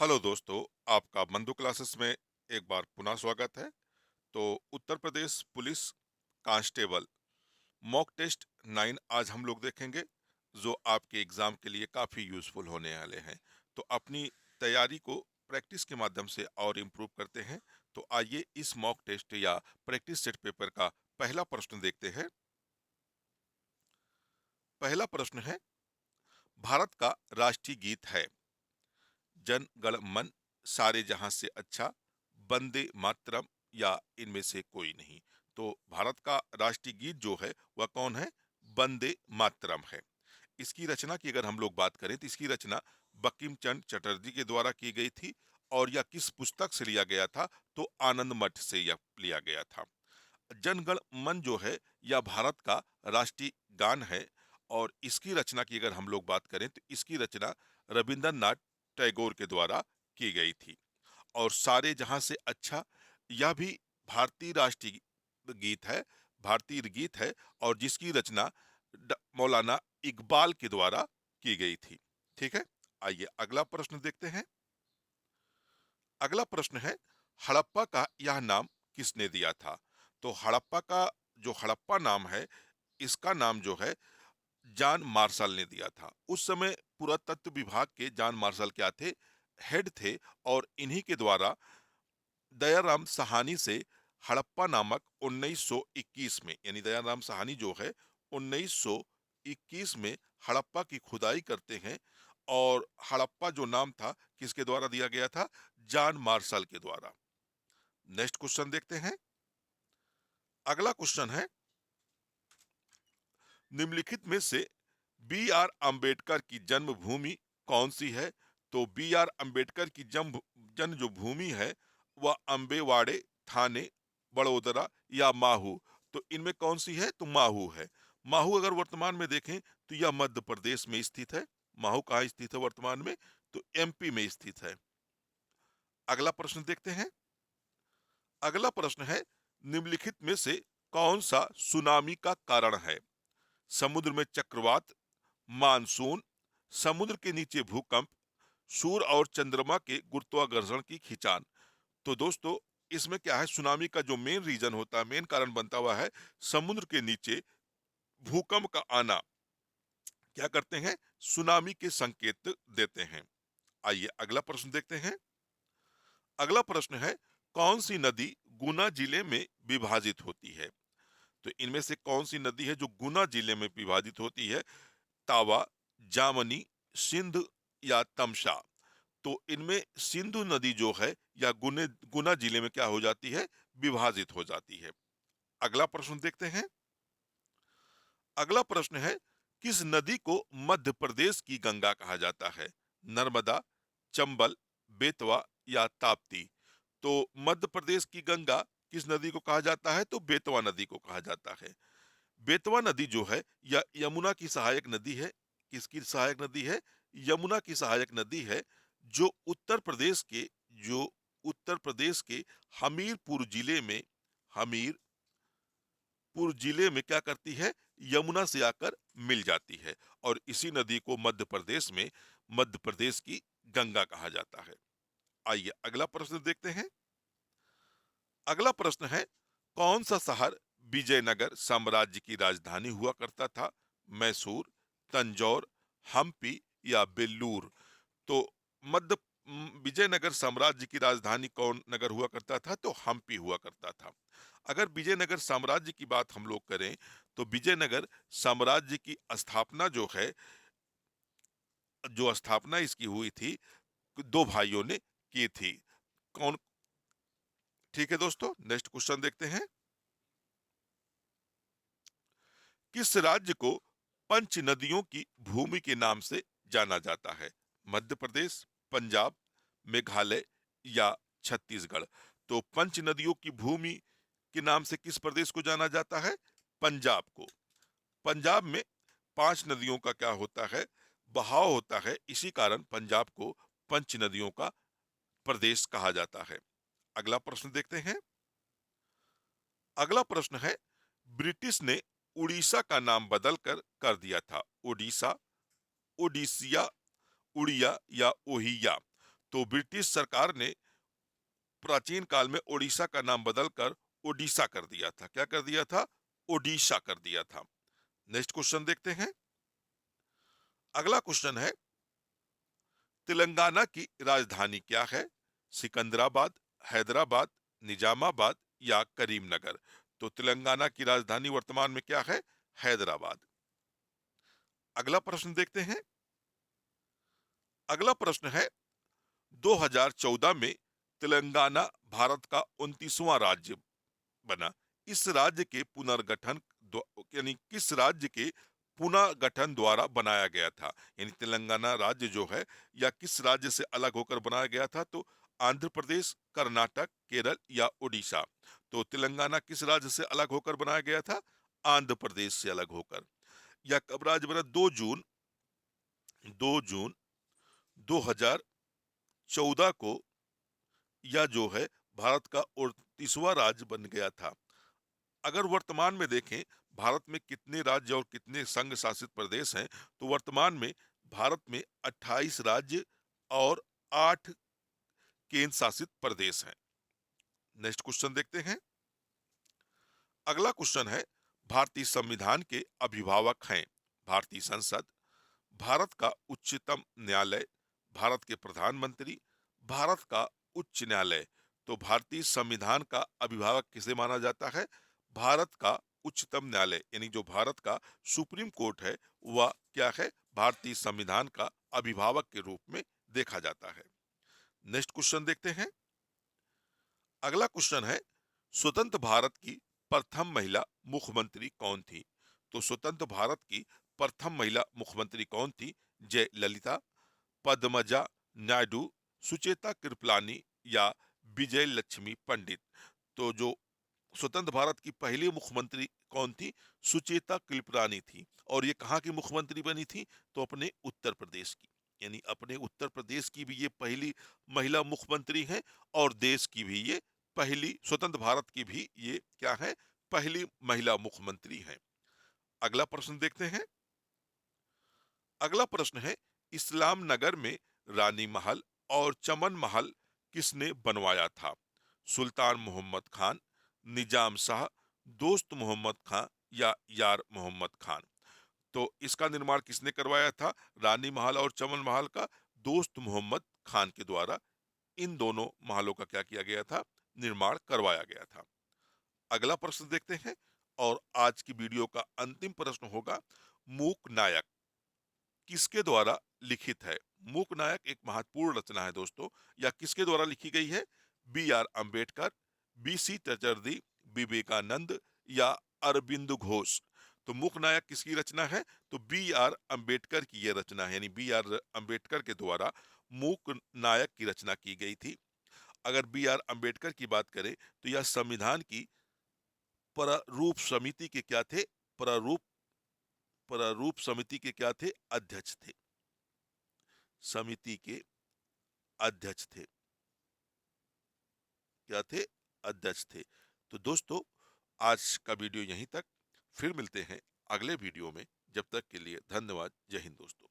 Hello दोस्तों, आपका मंदु classes में एक बार पुनः स्वागत है। तो Uttar Pradesh police constable mock test 9 आज हम लोग देखेंगे, जो आपके एग्जाम के लिए काफी यूजफुल होने वाले हैं। तो अपनी तैयारी को प्रैक्टिस के माध्यम से और इम्प्रूव करते हैं। तो आइए इस मॉक टेस्ट या प्रैक्टिस सेट पेपर का पहला प्रश्न देखते हैं। पहला प्रश्न है, भारत का राष्ट्रीय गीत है जन गण मन, सारे जहां से अच्छा, वंदे मातरम या इनमें से कोई नहीं। तो भारत का राष्ट्रीय गीत जो है वह कौन है? वंदे मातरम है। इसकी रचना की अगर हम लोग बात करें तो इसकी रचना बंकिम चंद्र चटर्जी के द्वारा की गई थी। और यह किस पुस्तक से लिया गया था? तो आनंद मठ से यह लिया गया था। जनगण मन जो है यह भारत का राष्ट्रीय गान है। और इसकी रचना की अगर हम लोग बात करें तो इसकी रचना रविंद्रनाथ टैगोर के द्वारा की गई थी। और सारे जहां से अच्छा, यह भी भारतीय राष्ट्रीय गीत है, भारतीय गीत है। और जिसकी रचना मौलाना इकबाल के द्वारा की गई थी। ठीक है, आइए अगला प्रश्न देखते हैं। अगला प्रश्न है, हड़प्पा का यह नाम किसने दिया था? तो हड़प्पा का जो हड़प्पा नाम है, इसका नाम जो है जॉन मार्शल ने दिया था। उस समय पुरातत्व विभाग के जॉन मार्शल क्या थे? हेड थे। और इन्हीं के द्वारा दयाराम साहनी से हड़प्पा नामक 1921 में, यानी दयाराम साहनी जो है 1921 में हड़प्पा की खुदाई करते हैं। और हड़प्पा जो नाम था किसके द्वारा दिया गया था? जॉन मार्शल के द्वारा। नेक्स्ट क्वेश्चन देखते हैं। अगला क्वेश्चन है, निम्नलिखित में से बी आर अंबेडकर की जन्मभूमि कौन सी है? तो बी आर अंबेडकर की जन्म जो भूमि है वह अम्बेवाड़े, थाने, बड़ोदरा या माहू। तो इनमें कौन सी है? तो माहू है। माहू अगर वर्तमान में देखें तो यह मध्य प्रदेश में स्थित है। माहू कहाँ स्थित है वर्तमान में? तो एमपी में स्थित है। अगला प्रश्न देखते हैं। अगला प्रश्न है, निम्नलिखित में से कौन सा सुनामी का कारण है? समुद्र में चक्रवात, मानसून, समुद्र के नीचे भूकंप, सूर्य और चंद्रमा के गुरुत्वाकर्षण की खिंचान। तो दोस्तों, इसमें क्या है, सुनामी का जो मेन रीजन होता है, मेन कारण बनता हुआ है समुद्र के नीचे भूकंप का आना। क्या करते हैं? सुनामी के संकेत देते हैं। आइए अगला प्रश्न देखते हैं। अगला प्रश्न है, कौन सी नदी गुना जिले में विभाजित होती है? तो इनमें से कौन सी नदी है जो गुना जिले में विभाजित होती है? तावा, जामनी, सिंध या तमसा। तो इनमें सिंधु नदी जो है या गुना जिले में क्या हो जाती है? विभाजित हो जाती है। अगला प्रश्न देखते हैं। अगला प्रश्न है, किस नदी को मध्य प्रदेश की गंगा कहा जाता है? नर्मदा, चंबल, बेतवा या ताप्ती। तो मध्य प्रदेश की गंगा किस नदी को कहा जाता है? तो बेतवा नदी को कहा जाता है। बेतवा नदी जो है यह यमुना की सहायक नदी है। किसकी सहायक नदी है? यमुना की सहायक नदी है। जो उत्तर प्रदेश के जो उत्तर प्रदेश के हमीरपुर जिले में हमीरपुर जिले में क्या करती है? यमुना से आकर मिल जाती है। और इसी नदी को मध्य प्रदेश में मध्य प्रदेश की गंगा कहा जाता है। आइए अगला प्रश्न देखते हैं। अगला प्रश्न है, कौन सा शहर विजयनगर साम्राज्य की राजधानी हुआ करता था? मैसूर, तंजौर, हम्पी या बेल्लूर। तो मध्य विजयनगर साम्राज्य की राजधानी कौन नगर हुआ करता था? तो हम्पी हुआ करता था। अगर विजयनगर साम्राज्य की बात हम लोग करें तो विजयनगर साम्राज्य की स्थापना जो है, जो स्थापना इसकी हुई थी, दो भाइयों ने की थी। कौन? ठीक है दोस्तों, नेक्स्ट क्वेश्चन देखते हैं। किस राज्य को पंच नदियों की भूमि के नाम से जाना जाता है? मध्य प्रदेश, पंजाब, मेघालय या छत्तीसगढ़। तो पंच नदियों की भूमि के नाम से किस प्रदेश को जाना जाता है? पंजाब को। पंजाब में 5 नदियों का क्या होता है? बहाव होता है। इसी कारण पंजाब को पंच नदियों का प्रदेश कहा जाता है। अगला प्रश्न देखते हैं। अगला प्रश्न है, ब्रिटिश ने उड़ीसा का नाम बदल कर दिया था। ओडिशा, ओडिसिया, उड़िया या ओहिया। तो ब्रिटिश सरकार ने प्राचीन काल में ओडिशा का नाम बदलकर ओडिशा कर दिया था। क्या कर दिया था? ओडिशा कर दिया था। नेक्स्ट क्वेश्चन देखते हैं। अगला क्वेश्चन है, तेलंगाना की राजधानी क्या है? सिकंदराबाद, हैदराबाद, निजामाबाद या करीमनगर? तो तेलंगाना की राजधानी वर्तमान में क्या है? हैदराबाद। अगला प्रश्न देखते हैं। अगला प्रश्न है, 2014 में तेलंगाना भारत का 29वां राज्य बना। इस राज्य के पुनर्गठन यानी किस राज्य के पुनर्गठन द्वारा बनाया गया था? यानी तेलंगाना राज्य जो है या किस राज्य से अलग होकर बनाया गया था? तो आंध्र प्रदेश, कर्नाटक, केरल या उड़ीसा? तो तेलंगाना किस राज्य से अलग होकर बनाया गया था? आंध्र प्रदेश से अलग होकर। या कब राज्य बना? 2 जून 2014 को यह जो है भारत का 38वां राज्य बन गया था। अगर वर्तमान में देखें भारत में कितने राज्य और कितने संघ शासित प्रदेश हैं, तो वर्तमान में भारत में 28 राज्य और 8 केंद्र शासित प्रदेश हैं। नेक्स्ट क्वेश्चन देखते हैं। अगला क्वेश्चन है, भारतीय संविधान के अभिभावक हैं भारतीय संसद, भारत का उच्चतम न्यायालय, भारत के प्रधानमंत्री, भारत का उच्च न्यायालय? तो भारतीय संविधान का अभिभावक किसे माना जाता है? भारत का उच्चतम न्यायालय, यानी जो भारत का सुप्रीम कोर्ट है वह क्या है? भारतीय संविधान का अभिभावक के रूप में देखा जाता है। नेक्स्ट क्वेश्चन देखते हैं। अगला क्वेश्चन है, स्वतंत्र भारत की प्रथम महिला मुख्यमंत्री कौन थी? तो स्वतंत्र भारत की प्रथम महिला मुख्यमंत्री कौन थी? जय ललिता, पद्मजा नायडू, सुचेता कृपलानी या विजय लक्ष्मी पंडित? तो जो स्वतंत्र भारत की पहली मुख्यमंत्री कौन थी? सुचेता कृपलानी थी। और ये कहाँ की मुख्यमंत्री बनी थी? तो अपने उत्तर प्रदेश की। यानी अपने उत्तर प्रदेश की भी ये पहली महिला मुख्यमंत्री है और देश की भी ये पहली, स्वतंत्र भारत की भी ये क्या है? पहली महिला मुख्यमंत्री है। अगला प्रश्न देखते हैं। अगला प्रश्न है, इस्लाम नगर में रानी महल और चमन महल किसने बनवाया था? सुल्तान मोहम्मद खान, निजाम शाह, दोस्त मोहम्मद खान या यार मोहम्मद खान? तो इसका निर्माण किसने करवाया था? रानी महल और चमन महल का दोस्त मोहम्मद खान के द्वारा इन दोनों महलों का क्या किया गया था? निर्माण करवाया गया था। अगला प्रश्न देखते हैं और आज की वीडियो का अंतिम प्रश्न होगा, मूक नायक किसके द्वारा लिखित है? मूक नायक एक महत्वपूर्ण रचना है दोस्तों। या किसके द्वारा लिखी गई है? B R Ambedkar, B C Chatterjee, Vivekananda या अरविंद घोष? तो मूक नायक किसकी रचना है? तो बी आर अंबेडकर की यह रचना है। यानी बी आर अंबेडकर के द्वारा मूक नायक की रचना की गई थी। अगर बी आर अंबेडकर की बात करें तो यह संविधान की प्रारूप समिति के क्या थे? प्रारूप प्रारूप समिति के क्या थे? अध्यक्ष थे। समिति के अध्यक्ष थे। क्या थे? अध्यक्ष थे। तो दोस्तों आज का वीडियो यहीं तक, फिर मिलते हैं अगले वीडियो में। जब तक के लिए धन्यवाद। जय हिंद दोस्तों।